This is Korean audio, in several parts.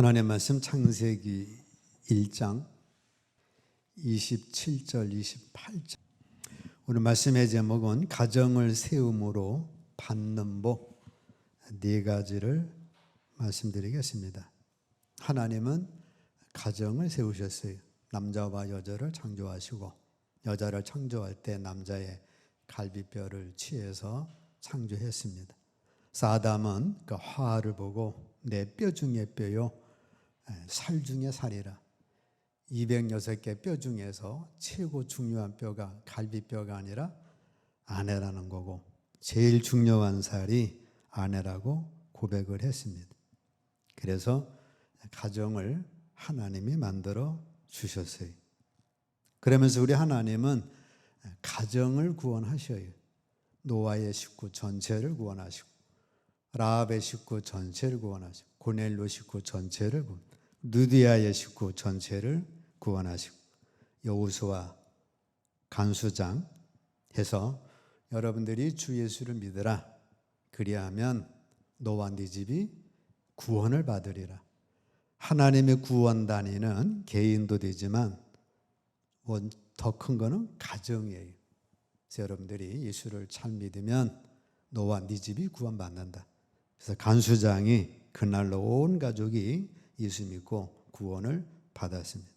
하나님의 말씀 창세기 1장 27절 28절. 오늘 말씀의 제목은 가정을 세움으로 받는 복 네 가지를 말씀드리겠습니다. 하나님은 가정을 세우셨어요. 남자와 여자를 창조하시고 여자를 창조할 때 남자의 갈비뼈를 취해서 창조했습니다. 아담은 그 화를 보고 내 뼈 중에 뼈요 살 중에 살이라. 206개 뼈 중에서 최고 중요한 뼈가 갈비뼈가 아니라 아내라는 거고 제일 중요한 살이 아내라고 고백을 했습니다. 그래서 가정을 하나님이 만들어 주셨어요. 그러면서 우리 하나님은 가정을 구원하셔요. 노아의 식구 전체를 구원하시고 라합의 식구 전체를 구원하시고 고넬료 식구 전체를 누디아의 식구 전체를 구원하시고 여호수아 간수장 해서 여러분들이 주 예수를 믿으라. 그리하면 너와 네 집이 구원을 받으리라. 하나님의 구원 단위는 개인도 되지만 더 큰 거는 가정이에요. 그래서 여러분들이 예수를 잘 믿으면 너와 네 집이 구원받는다. 그래서 간수장이 그날로 온 가족이 예수 믿고 구원을 받았습니다.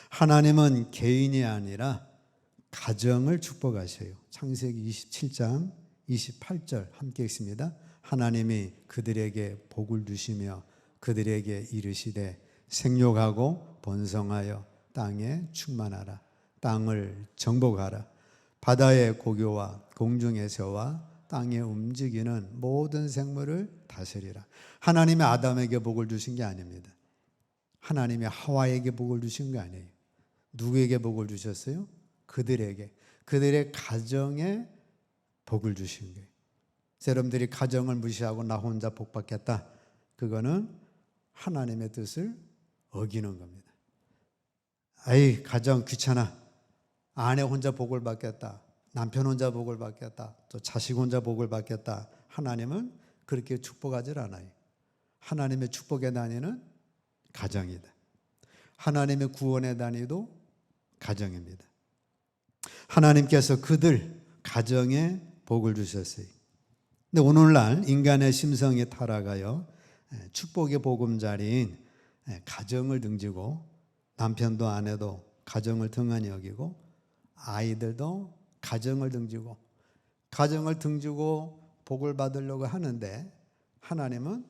하나님은 개인이 아니라 가정을 축복하셔요. 창세기 27장 28절 함께 읽습니다. 하나님이 그들에게 복을 주시며 그들에게 이르시되 생육하고 번성하여 땅에 충만하라. 땅을 정복하라. 바다의 고기와 공중의 새와 땅에 움직이는 모든 생물을 다스리라. 하나님이 아담에게 복을 주신 게 아닙니다. 하나님이 하와에게 복을 주신 게 아니에요. 누구에게 복을 주셨어요? 그들에게. 그들의 가정에 복을 주신 거예요. 여러분들이 가정을 무시하고 나 혼자 복 받겠다. 그거는 하나님의 뜻을 어기는 겁니다. 아이, 가정 귀찮아. 아내 혼자 복을 받겠다. 남편 혼자 복을 받겠다. 또 자식 혼자 복을 받겠다. 하나님은 그렇게 축복하지 않아요. 하나님의 축복의 단위는 가정이다. 하나님의 구원의 단위도 가정입니다. 하나님께서 그들 가정에 복을 주셨어요. 근데 오늘날 인간의 심성이 타락하여 축복의 보금자리인 가정을 등지고 남편도 아내도 가정을 등한히 여기고 아이들도 가정을 등지고 복을 받으려고 하는데 하나님은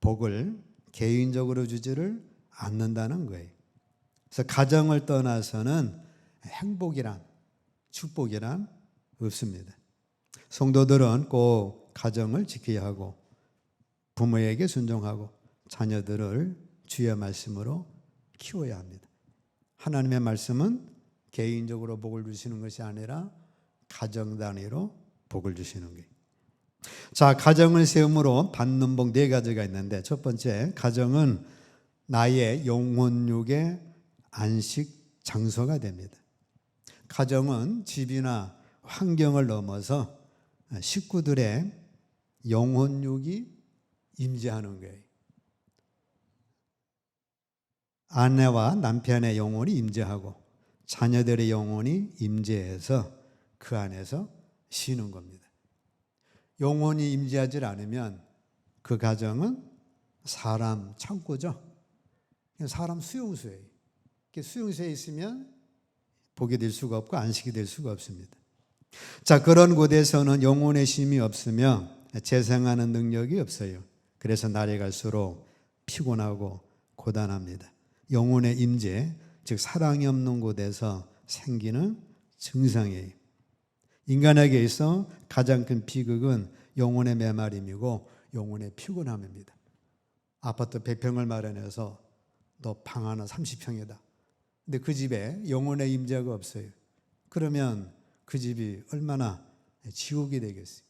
복을 개인적으로 주지를 않는다는 거예요. 그래서 가정을 떠나서는 행복이란 축복이란 없습니다. 성도들은 꼭 가정을 지켜야 하고 부모에게 순종하고 자녀들을 주의 말씀으로 키워야 합니다. 하나님의 말씀은 개인적으로 복을 주시는 것이 아니라 가정 단위로 복을 주시는 거예요. 자, 가정을 세움으로 받는 복 네 가지가 있는데 첫 번째, 가정은 나의 영혼육의 안식 장소가 됩니다. 가정은 집이나 환경을 넘어서 식구들의 영혼육이 임재하는 거예요. 아내와 남편의 영혼이 임재하고 자녀들의 영혼이 임재해서 그 안에서 쉬는 겁니다. 영혼이 임재하지 않으면 그 가정은 사람 창고죠. 사람 수용소예요. 수용소에 있으면 복이 될 수가 없고 안식이 될 수가 없습니다. 자, 그런 곳에서는 영혼의 쉼이 없으며 재생하는 능력이 없어요. 그래서 날이 갈수록 피곤하고 고단합니다. 영혼의 임재, 즉 사랑이 없는 곳에서 생기는 증상이에요. 인간에게 있어 가장 큰 비극은 영혼의 메마림이고 영혼의 피곤함입니다. 아파트 100평을 마련해서 너 방 하나 30평이다. 근데 그 집에 영혼의 임재가 없어요. 그러면 그 집이 얼마나 지옥이 되겠어요.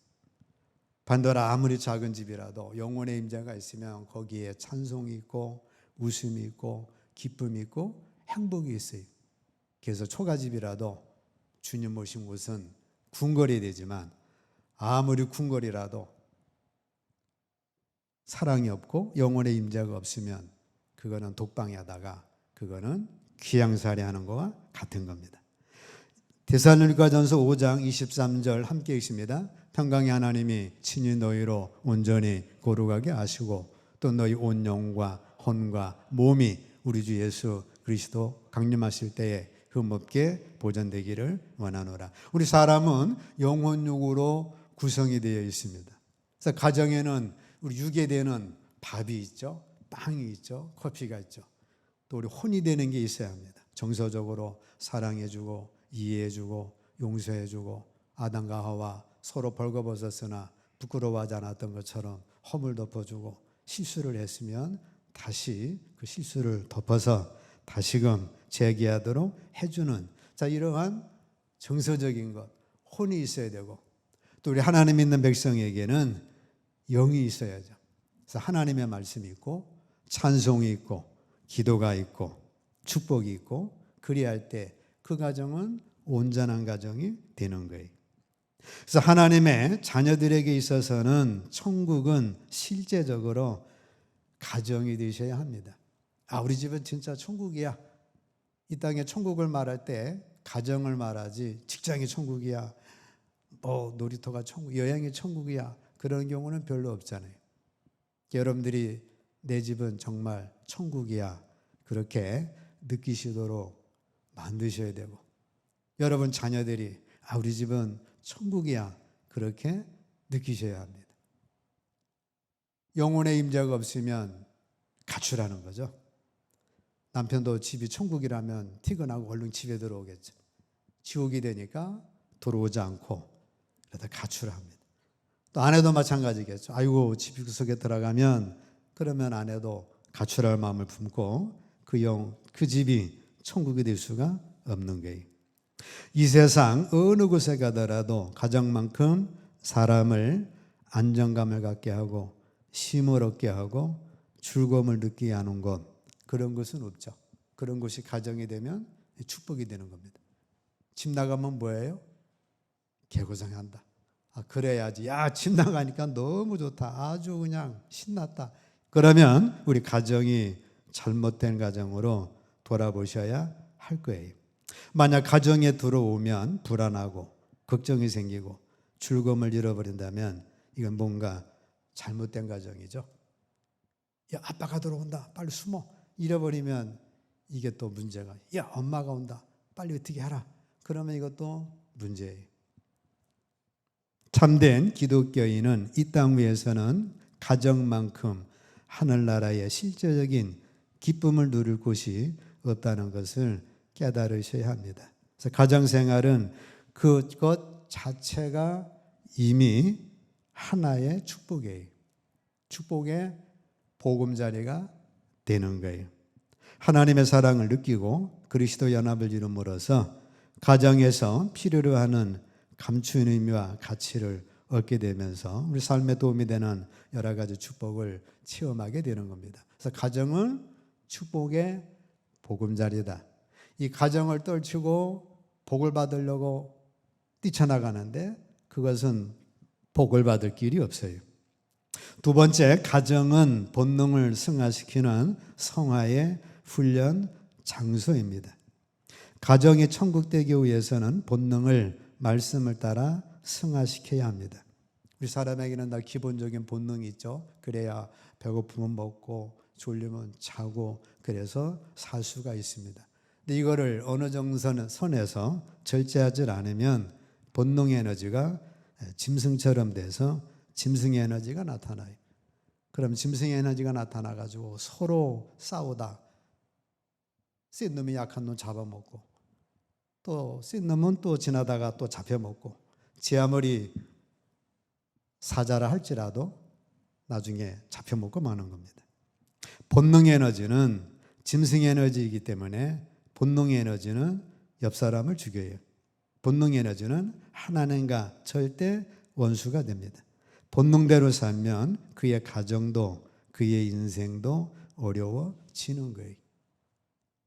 반대로 아무리 작은 집이라도 영혼의 임재가 있으면 거기에 찬송이 있고 웃음이 있고 기쁨이 있고 행복이 있어요. 그래서 초가집이라도 주님 모신 곳은 궁궐이 되지만 아무리 궁궐이라도 사랑이 없고 영혼의 임재가 없으면 그거는 독방에다가 그거는 귀양살이하는 거와 같은 겁니다. 데살로니가전서 5장 23절 함께 읽습니다. 평강의 하나님이 친히 너희로 온전히 거룩하게 하시고 또 너희 온 영과 혼과 몸이 우리 주 예수 그리스도 강림하실 때에 흠없게 보존되기를 원하노라. 우리 사람은 영혼육으로 구성이 되어 있습니다. 그래서 가정에는 우리 육에 되는 밥이 있죠, 빵이 있죠, 커피가 있죠. 또 우리 혼이 되는 게 있어야 합니다. 정서적으로 사랑해주고 이해해주고 용서해주고 아담과 하와 서로 벌거벗었으나 부끄러워하지 않았던 것처럼 허물 덮어주고 실수를 했으면 다시 그 실수를 덮어서 다시금 재기하도록 해주는 이러한 정서적인 것, 혼이 있어야 되고 또 우리 하나님 믿는 백성에게는 영이 있어야죠. 그래서 하나님의 말씀이 있고 찬송이 있고 기도가 있고 축복이 있고 그리할 때 그 가정은 온전한 가정이 되는 거예요. 그래서 하나님의 자녀들에게 있어서는 천국은 실제적으로 가정이 되셔야 합니다. 우리 집은 진짜 천국이야. 이 땅에 천국을 말할 때 가정을 말하지 직장이 천국이야, 놀이터가 천국, 여행이 천국이야, 그런 경우는 별로 없잖아요. 여러분들이 내 집은 정말 천국이야 그렇게 느끼시도록 만드셔야 되고, 여러분 자녀들이 우리 집은 천국이야 그렇게 느끼셔야 합니다. 영혼의 임재가 없으면 가출하는 거죠. 남편도 집이 천국이라면 퇴근하고 얼른 집에 들어오겠죠. 지옥이 되니까 들어오지 않고 그러다 가출합니다. 또 아내도 마찬가지겠죠. 아이고 집 속에 들어가면 그러면 아내도 가출할 마음을 품고 그 집이 천국이 될 수가 없는 거예요. 이 세상 어느 곳에 가더라도 가정만큼 사람을 안정감을 갖게 하고 쉼을 얻게 하고 즐거움을 느끼게 하는 곳, 그런 것은 없죠. 그런 곳이 가정이 되면 축복이 되는 겁니다. 집 나가면 뭐예요? 개고생한다. 그래야지. 집 나가니까 너무 좋다. 아주 그냥 신났다. 그러면 우리 가정이 잘못된 가정으로 돌아보셔야 할 거예요. 만약 가정에 들어오면 불안하고 걱정이 생기고 즐거움을 잃어버린다면 이건 뭔가 잘못된 가정이죠. 아빠가 들어온다, 빨리 숨어. 잃어버리면 이게 또 문제가, 엄마가 온다, 빨리 어떻게 하라. 그러면 이것도 문제예요. 참된 기독교인은 이 땅 위에서는 가정만큼 하늘나라의 실제적인 기쁨을 누릴 곳이 없다는 것을 깨달으셔야 합니다. 그래서 가정생활은 그것 자체가 이미 하나의 축복이에요. 축복의 보금자리가 되는 거예요. 하나님의 사랑을 느끼고 그리스도 연합을 이룸으로써 가정에서 필요로 하는 감추는 의미와 가치를 얻게 되면서 우리 삶에 도움이 되는 여러 가지 축복을 체험하게 되는 겁니다. 그래서 가정은 축복의 보금자리다. 이 가정을 떨치고 복을 받으려고 뛰쳐나가는데 그것은 복을 받을 길이 없어요. 두 번째, 가정은 본능을 승화시키는 성화의 훈련 장소입니다. 가정이 천국 되기 위해서는 본능을 말씀을 따라 승화시켜야 합니다. 우리 사람에게는 다 기본적인 본능이 있죠. 그래야 배고프면 먹고 졸리면 자고 그래서 살 수가 있습니다. 근데 이거를 어느 정도 선에서 절제하지 않으면 본능의 에너지가 짐승처럼 돼서 짐승의 에너지가 나타나요. 그럼 짐승의 에너지가 나타나가지고 서로 싸우다 센 놈이 약한 놈 잡아먹고 또 센 놈은 또 지나다가 또 잡혀먹고 지 아무리 사자라 할지라도 나중에 잡혀먹고 마는 겁니다. 본능의 에너지는 짐승의 에너지이기 때문에 본능의 에너지는 옆 사람을 죽여요. 본능의 에너지는 하나님과 절대 원수가 됩니다. 본능대로 살면 그의 가정도 그의 인생도 어려워지는 거예요.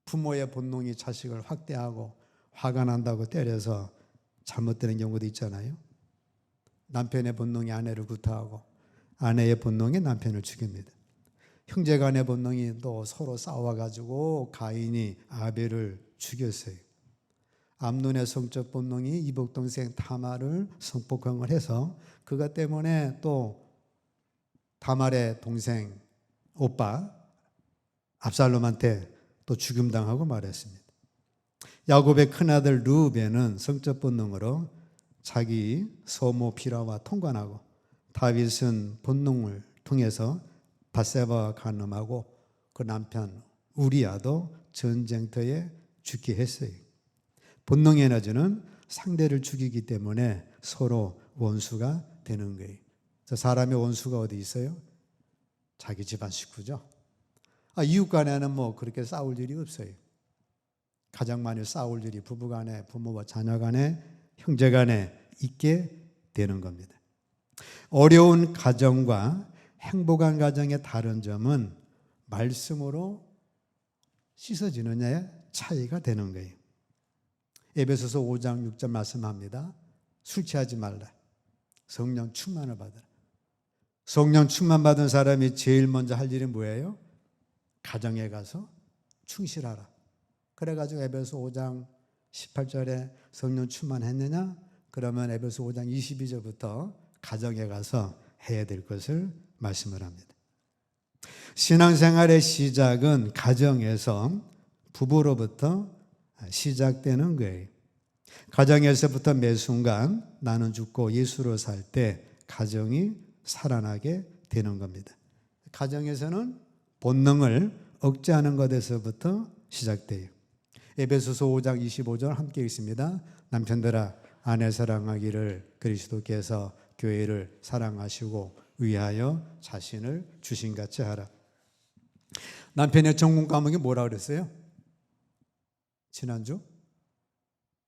부모의 본능이 자식을 학대하고 화가 난다고 때려서 잘못되는 경우도 있잖아요. 남편의 본능이 아내를 구타하고 아내의 본능이 남편을 죽입니다. 형제 간의 본능이 또 서로 싸워가지고 가인이 아벨을 죽였어요. 암논의 성적 본능이 이복 동생 다말을 성폭행을 해서 그것 때문에 또 다말의 동생 오빠 압살롬한테 또 죽임당하고 말했습니다. 야곱의 큰아들 르우벤은 성적 본능으로 자기 소모 비라와 통관하고 다윗은 본능을 통해서 밧세바와 간음하고 그 남편 우리아도 전쟁터에 죽게 했어요. 본능의 에너지는 상대를 죽이기 때문에 서로 원수가 되는 거예요. 사람의 원수가 어디 있어요? 자기 집안 식구죠. 이웃 간에는 뭐 그렇게 싸울 일이 없어요. 가장 많이 싸울 일이 부부 간에, 부모와 자녀 간에, 형제 간에 있게 되는 겁니다. 어려운 가정과 행복한 가정의 다른 점은 말씀으로 씻어지느냐의 차이가 되는 거예요. 에베소서 5장 6절 말씀합니다. 술 취하지 말라. 성령 충만을 받으라. 성령 충만 받은 사람이 제일 먼저 할 일이 뭐예요? 가정에 가서 충실하라. 그래가지고 에베소 5장 18절에 성령 충만했느냐? 그러면 에베소 5장 22절부터 가정에 가서 해야 될 것을 말씀을 합니다. 신앙생활의 시작은 가정에서 부부로부터 시작되는 거예요. 가정에서부터 매 순간 나는 죽고 예수로 살 때 가정이 살아나게 되는 겁니다. 가정에서는 본능을 억제하는 것에서부터 시작돼요. 에베소서 5장 25절 함께 읽습니다. 남편들아 아내 사랑하기를 그리스도께서 교회를 사랑하시고 위하여 자신을 주신같이 하라. 남편의 전공 과목이 뭐라 그랬어요? 지난주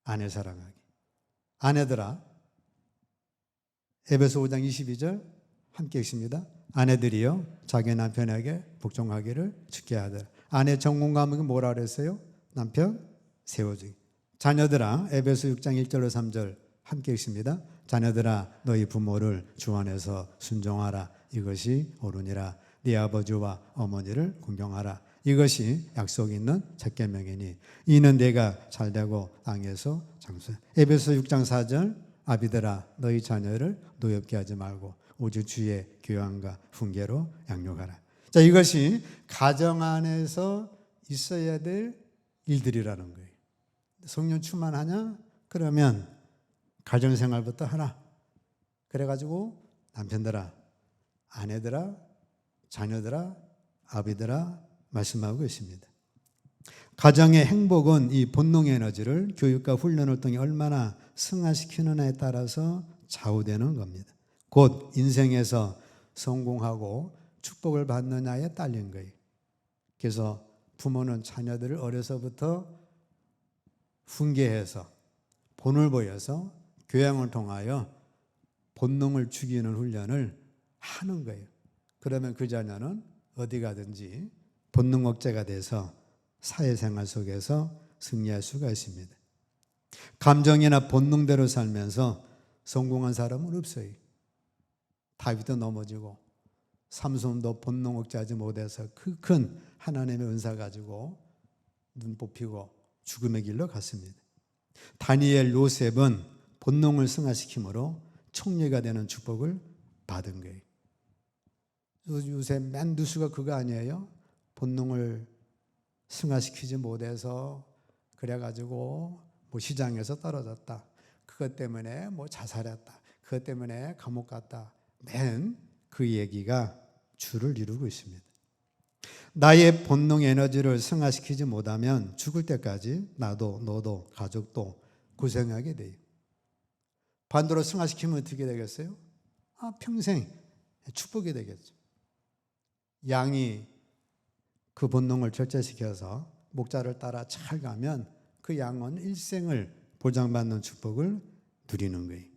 아내 사랑하기. 아내들아 에베소 5장 22절 함께 읽습니다. 아내들이여 자기 남편에게 복종하기를 주께 하더라. 아내 전공 과목이 뭐라 그랬어요? 남편 세워주기. 자녀들아 에베소 6장 1절로 3절 함께 읽습니다. 자녀들아 너희 부모를 주 안에서 순종하라. 이것이 옳으니라. 네 아버지와 어머니를 공경하라. 이것이 약속 있는 첫 계명이니 이는 내가 잘되고 땅에서 장수. 에베소 6장 4절 아비들아 너희 자녀를 노엽게 하지 말고 오직 주의 교양과 훈계로 양육하라. 자, 이것이 가정 안에서 있어야 될 일들이라는 거예요. 성령 충만하냐? 그러면 가정생활부터 하라. 그래가지고 남편들아, 아내들아, 자녀들아, 아비들아 말씀하고 있습니다. 가정의 행복은 이 본능의 에너지를 교육과 훈련을 통해 얼마나 승화시키느냐에 따라서 좌우되는 겁니다. 곧 인생에서 성공하고 축복을 받느냐에 딸린 거예요. 그래서 부모는 자녀들을 어려서부터 훈계해서 본을 보여서 교양을 통하여 본능을 죽이는 훈련을 하는 거예요. 그러면 그 자녀는 어디 가든지 본능 억제가 돼서 사회생활 속에서 승리할 수가 있습니다. 감정이나 본능대로 살면서 성공한 사람은 없어요. 다윗도 넘어지고 삼손도 본능 억제하지 못해서 그 큰 하나님의 은사 가지고 눈 뽑히고 죽음의 길로 갔습니다. 다니엘, 요셉은 본능을 승화시킴으로 총리가 되는 축복을 받은 거예요. 요새 맨 뉴스가 그거 아니에요? 본능을 승화시키지 못해서 그래가지고 뭐 시장에서 떨어졌다. 그것 때문에 뭐 자살했다. 그것 때문에 감옥 갔다. 맨 그 얘기가 주를 이루고 있습니다. 나의 본능 에너지를 승화시키지 못하면 죽을 때까지 나도 너도 가족도 고생하게 돼요. 반대로 승화시키면 어떻게 되겠어요? 평생 축복이 되겠죠. 양이 그 본능을 절제시켜서 목자를 따라 잘 가면 그 양은 일생을 보장받는 축복을 누리는 거예요.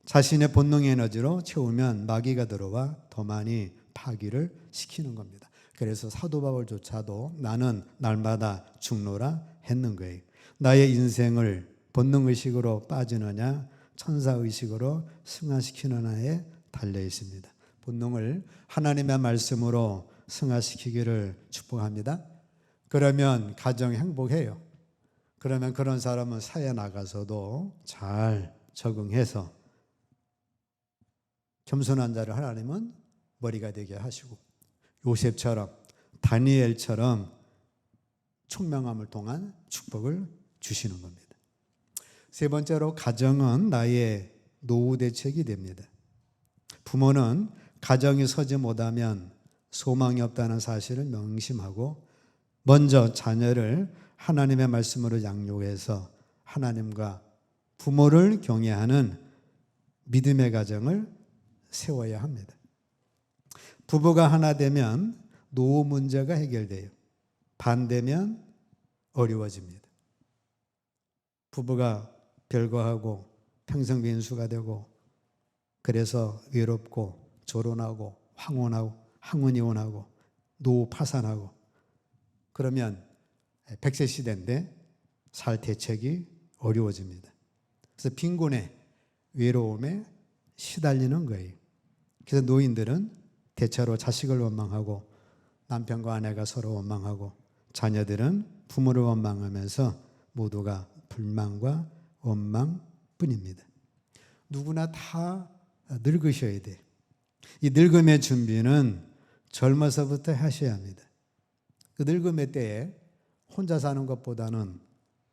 자신의 본능의 에너지로 채우면 마귀가 들어와 더 많이 파기를 시키는 겁니다. 그래서 사도 바울조차도 나는 날마다 죽노라 했는 거예요. 나의 인생을 본능의식으로 빠지느냐 천사의식으로 승화시키느냐에 달려 있습니다. 본능을 하나님의 말씀으로 승화시키기를 축복합니다. 그러면 가정 행복해요. 그러면 그런 사람은 사회 나가서도 잘 적응해서 겸손한 자를 하나님은 머리가 되게 하시고 요셉처럼 다니엘처럼 총명함을 통한 축복을 주시는 겁니다. 세 번째로 가정은 나의 노후 대책이 됩니다. 부모는 가정이 서지 못하면 소망이 없다는 사실을 명심하고 먼저 자녀를 하나님의 말씀으로 양육해서 하나님과 부모를 경외하는 믿음의 가정을 세워야 합니다. 부부가 하나 되면 노후 문제가 해결돼요. 반대면 어려워집니다. 부부가 별거하고 평생 빈수가 되고 그래서 외롭고 조론하고 황혼이혼하고 노후 파산하고 그러면 100세 시대인데 살 대책이 어려워집니다. 그래서 빈곤에 외로움에 시달리는 거예요. 그래서 노인들은 대체로 자식을 원망하고 남편과 아내가 서로 원망하고 자녀들은 부모를 원망하면서 모두가 불만과 원망뿐입니다. 누구나 다 늙으셔야 돼. 이 늙음의 준비는 젊어서부터 하셔야 합니다. 그 늙음의 때에 혼자 사는 것보다는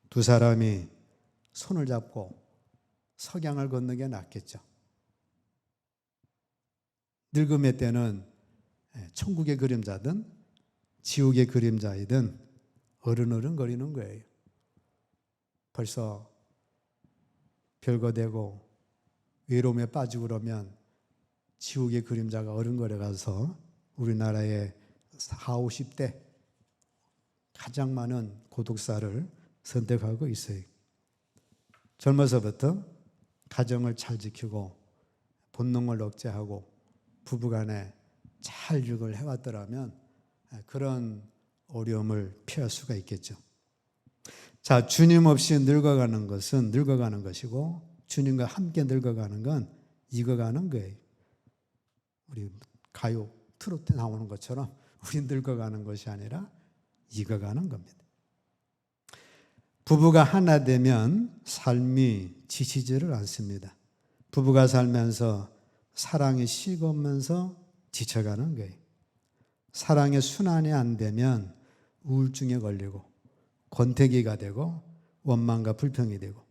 두 사람이 손을 잡고 석양을 걷는 게 낫겠죠. 늙음의 때는 천국의 그림자든 지옥의 그림자이든 어른어른거리는 거예요. 벌써 별거되고 외로움에 빠지고 그러면 지옥의 그림자가 어른거려 가서 우리나라의 40, 50대 가장 많은 고독사를 선택하고 있어요. 젊어서부터 가정을 잘 지키고 본능을 억제하고 부부간에 잘 육을 해왔더라면 그런 어려움을 피할 수가 있겠죠. 자, 주님 없이 늙어가는 것은 늙어가는 것이고 주님과 함께 늙어가는 건 익어가는 거예요. 우리 가요, 트로트 나오는 것처럼 우리 늙어가는 것이 아니라 익어가는 겁니다. 부부가 하나 되면 삶이 지치지를 않습니다. 부부가 살면서 사랑이 식으면서 지쳐가는 거예요. 사랑의 순환이 안 되면 우울증에 걸리고 권태기가 되고 원망과 불평이 되고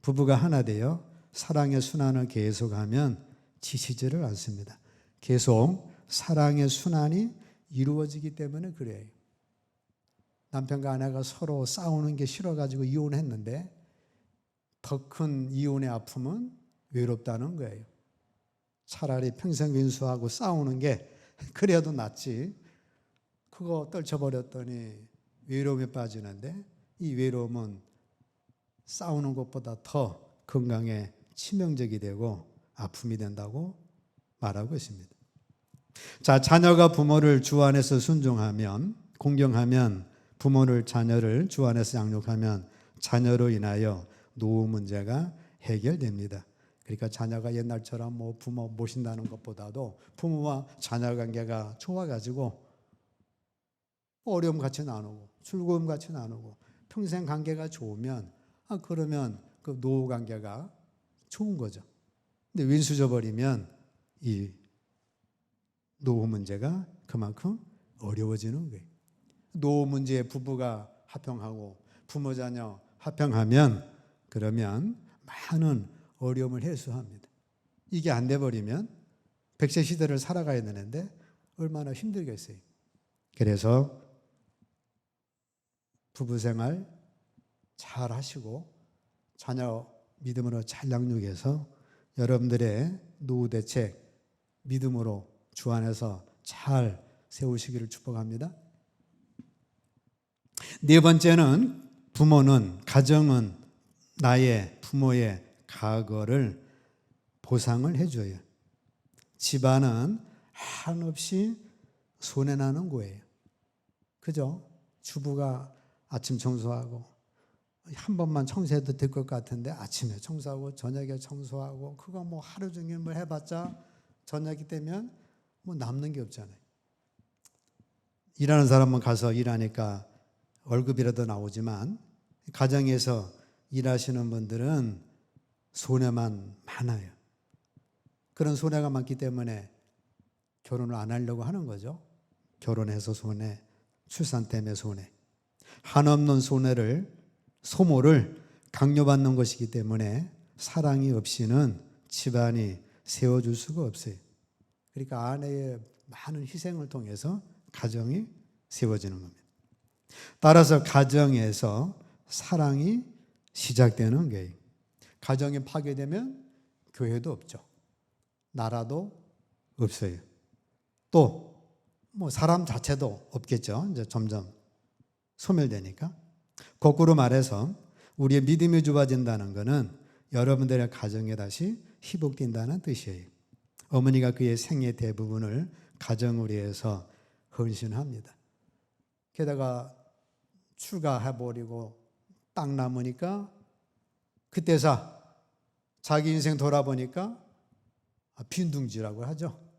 부부가 하나 되어 사랑의 순환을 계속하면 지치지를 않습니다. 계속 사랑의 순환이 이루어지기 때문에 그래요. 남편과 아내가 서로 싸우는 게 싫어가지고 이혼했는데 더 큰 이혼의 아픔은 외롭다는 거예요. 차라리 평생 윈수하고 싸우는 게 그래도 낫지. 그거 떨쳐버렸더니 외로움에 빠지는데 이 외로움은 싸우는 것보다 더 건강에 치명적이 되고 아픔이 된다고 말하고 있습니다. 자, 자녀가 부모를 주 안에서 순종하면, 공경하면, 부모를 자녀를 주 안에서 양육하면 자녀로 인하여 노후 문제가 해결됩니다. 그러니까 자녀가 옛날처럼 뭐 부모 모신다는 것보다도 부모와 자녀 관계가 좋아가지고 어려움 같이 나누고 즐거움 같이 나누고 평생 관계가 좋으면 그러면 그 노후 관계가 좋은 거죠. 근데 윈수져 버리면 이 노후 문제가 그만큼 어려워지는 거예요. 노후 문제에 부부가 합병하고 부모 자녀 합병하면 그러면 많은 어려움을 해소합니다. 이게 안 돼 버리면 100세 시대를 살아가야 되는데 얼마나 힘들겠어요. 그래서 부부 생활 잘 하시고 자녀 믿음으로 잘 양육해서 여러분들의 노후 대책 믿음으로 주 안에서 잘 세우시기를 축복합니다. 네 번째는 부모는, 가정은 나의 부모의 과거를 보상을 해줘요. 집안은 한없이 손해나는 거예요. 그죠? 주부가 아침 청소하고 한 번만 청소해도 될 것 같은데 아침에 청소하고 저녁에 청소하고 그거 뭐 하루 종일 뭘 해봤자 저녁이 되면 뭐 남는 게 없잖아요. 일하는 사람은 가서 일하니까 월급이라도 나오지만 가정에서 일하시는 분들은 손해만 많아요. 그런 손해가 많기 때문에 결혼을 안 하려고 하는 거죠. 결혼해서 손해, 출산 때문에 손해. 한없는 소모를 강요받는 것이기 때문에 사랑이 없이는 집안이 세워줄 수가 없어요. 그러니까 아내의 많은 희생을 통해서 가정이 세워지는 겁니다. 따라서 가정에서 사랑이 시작되는 거예요. 가정이 파괴되면 교회도 없죠. 나라도 없어요. 또 뭐 사람 자체도 없겠죠. 이제 점점 소멸되니까. 거꾸로 말해서 우리의 믿음이 좁아진다는 것은 여러분들의 가정에 다시 회복된다는 뜻이에요. 어머니가 그의 생애 대부분을 가정을 위해서 헌신합니다. 게다가 출가해버리고 딱 남으니까 그때서 자기 인생 돌아보니까 빈둥지라고 하죠.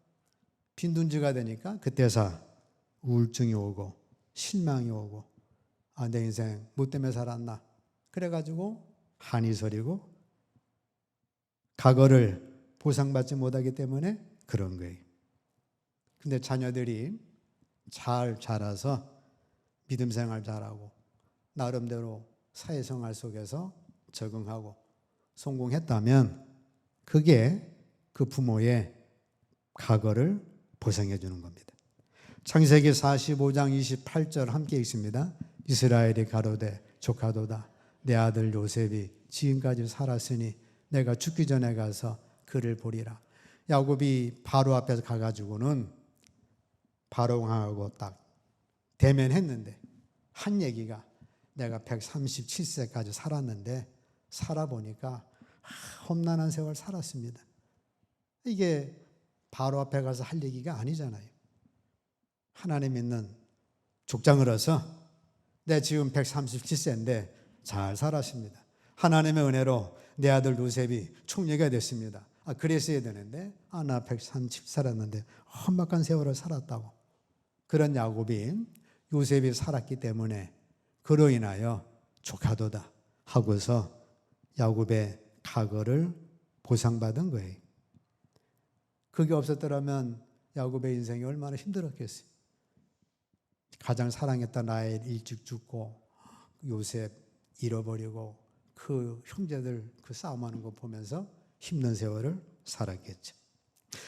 빈둥지가 되니까 그때서 우울증이 오고 실망이 오고 내 인생 뭐 때문에 살았나. 그래가지고 한이 서리고 과거를 보상받지 못하기 때문에 그런 거예요. 근데 자녀들이 잘 자라서 믿음 생활 잘하고 나름대로 사회생활 속에서 적응하고 성공했다면 그게 그 부모의 과거를 보상해 주는 겁니다. 창세기 45장 28절 함께 읽습니다. 이스라엘이 가로되 조카도다 내 아들 요셉이 지금까지 살았으니 내가 죽기 전에 가서 그를 보리라. 야곱이 바로 앞에서 가가지고는 바로왕하고 딱 대면했는데 한 얘기가 내가 137세까지 살았는데 살아보니까 험난한 세월 살았습니다. 이게 바로 앞에 가서 할 얘기가 아니잖아요. 하나님 믿는 족장으로서 내 지금 137세인데 잘 살았습니다. 하나님의 은혜로 내 아들 요셉이 총리가 됐습니다. 그랬어야 되는데 나 130 살았는데 험악한 세월을 살았다고. 그런 야곱이 요셉이 살았기 때문에 그로 인하여 조카도다 하고서 야곱의 과거를 보상받은 거예요. 그게 없었더라면 야곱의 인생이 얼마나 힘들었겠어요. 가장 사랑했던 라헬 일찍 죽고 요셉 잃어버리고 그 형제들 그 싸움하는 거 보면서 힘든 세월을 살았겠죠.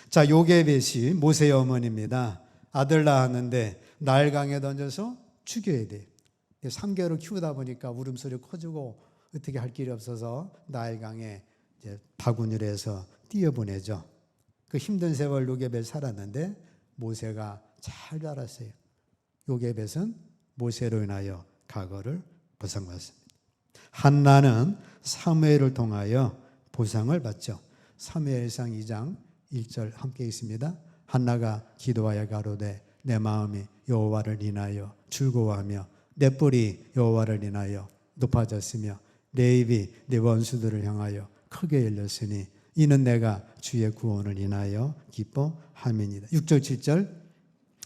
자, 요게벳이 모세의 어머니입니다. 아들 낳았는데 나일강에 던져서 죽여야 돼요. 3개월을 키우다 보니까 울음소리 커지고 어떻게 할 길이 없어서 나일강에 이제 바구니를 해서 띄어보내죠. 그 힘든 세월 요게벳 살았는데 모세가 잘 자랐어요. 요게벳은 모세로 인하여 과거를 보상받습니다. 한나는 사무엘을 통하여 보상을 받죠. 사무엘상 2장 1절 함께 있습니다. 한나가 기도하여 가로되 내 마음이 여호와를 인하여 즐거워하며 내 뿔이 여호와를 인하여 높아졌으며 내 입이 내 원수들을 향하여 크게 열렸으니 이는 내가 주의 구원을 인하여 기뻐함이니이다. 6절 7절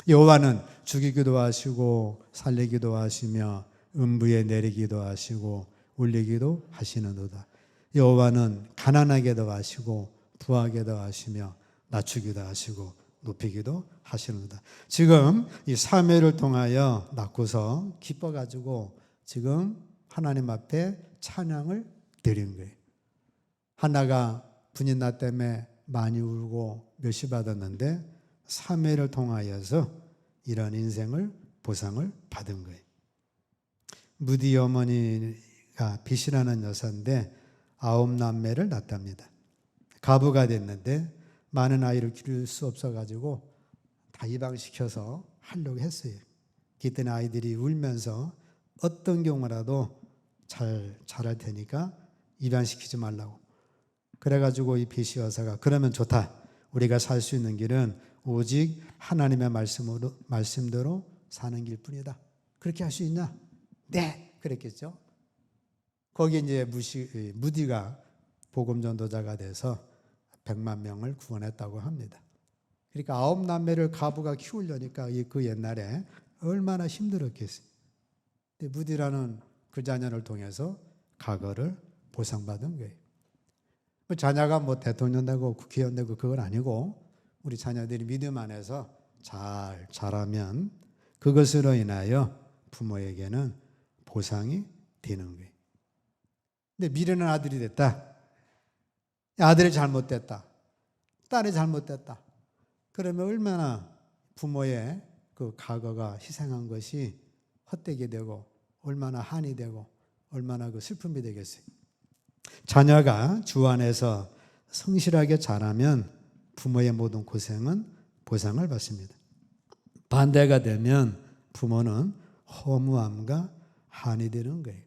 여호와는 죽이기도 하시고 살리기도 하시며 음부에 내리기도 하시고 올리기도 하시는도다. 여호와는 가난하게도 하시고 부하게도 하시며 낮추기도 하시고 높이기도 하시는도다. 지금 이 사무엘을 통하여 낳고서 기뻐가지고 지금 하나님 앞에 찬양을 드린 거예요. 한나가 분인나 때문에 많이 울고 멸시받았는데 사무엘을 통하여서 이런 인생을 보상을 받은 거예요. 무디 어머니가 빗이라는 여사인데 9남매를 낳답니다. 가부가 됐는데 많은 아이를 기를 수 없어가지고 다 입양시켜서 하려고 했어요. 그때는 아이들이 울면서 어떤 경우라도 잘 자랄 테니까 입양시키지 말라고. 그래가지고 이 빗이 여사가 그러면 좋다. 우리가 살 수 있는 길은 오직 하나님의 말씀대로 사는 길뿐이다. 그렇게 할 수 있냐? 네, 그랬겠죠. 거기에 이제 무디가 복음 전도자가 돼서 100만 명을 구원했다고 합니다. 그러니까 9남매를 가부가 키우려니까 그 옛날에 얼마나 힘들었겠어요. 근데 무디라는 그 자녀를 통해서 과거를 보상받은 거예요. 자녀가 뭐 대통령 되고 국회의원 되고 그건 아니고 우리 자녀들이 믿음 안에서 잘 자라면 그것으로 인하여 부모에게는 보상이 되는 거예요. 근데 미련한 아들이 됐다. 아들이 잘못됐다. 딸이 잘못됐다. 그러면 얼마나 부모의 그 과거가 희생한 것이 헛되게 되고 얼마나 한이 되고 얼마나 그 슬픔이 되겠어요. 자녀가 주 안에서 성실하게 자라면 부모의 모든 고생은 보상을 받습니다. 반대가 되면 부모는 허무함과 한이 되는 거예요.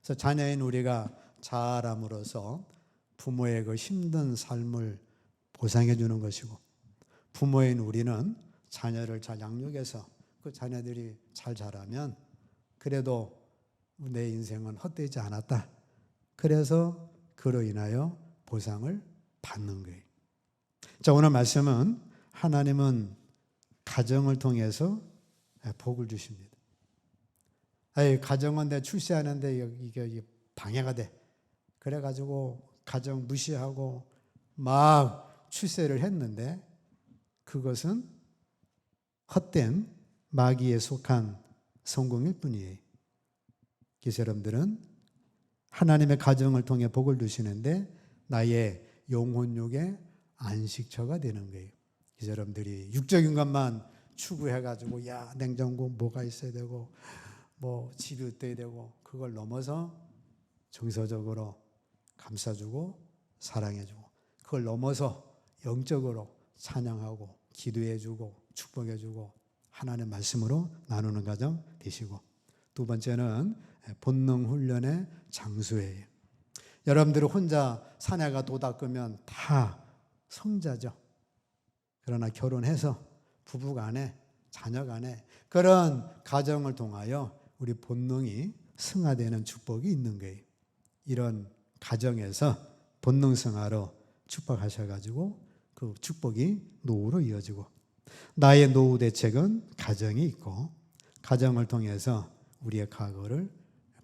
그래서 자녀인 우리가 자람으로써 부모의 그 힘든 삶을 보상해 주는 것이고 부모인 우리는 자녀를 잘 양육해서 그 자녀들이 잘 자라면 그래도 내 인생은 헛되지 않았다. 그래서 그로 인하여 보상을 받는 거예요. 자, 오늘 말씀은 하나님은 가정을 통해서 복을 주십니다. 가정은 내 출세하는데 이게 방해가 돼. 그래가지고 가정 무시하고 막 출세를 했는데 그것은 헛된 마귀에 속한 성공일 뿐이에요. 그래서 여러분들은 하나님의 가정을 통해 복을 주시는데 나의 영혼육의 안식처가 되는 거예요. 그래서 여러분들이 육적인 것만 추구해가지고 야 냉장고 뭐가 있어야 되고 뭐 집이 어때야 되고 그걸 넘어서 정서적으로 감싸주고 사랑해주고 그걸 넘어서 영적으로 찬양하고 기도해주고 축복해주고 하나님의 말씀으로 나누는 과정 되시고 두 번째는 본능 훈련의 장수예요. 여러분들이 혼자 사내가 도 닦으면 다 성자죠. 그러나 결혼해서 부부 간에 자녀 간에 그런 가정을 통하여 우리 본능이 승화되는 축복이 있는 거예요. 이런 가정에서 본능 승화로 축복하셔가지고 그 축복이 노후로 이어지고 나의 노후 대책은 가정이 있고 가정을 통해서 우리의 과거를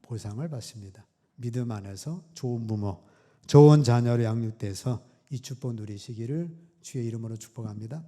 보상을 받습니다. 믿음 안에서 좋은 부모, 좋은 자녀로 양육돼서 이 축복 누리시기를 주의 이름으로 축복합니다.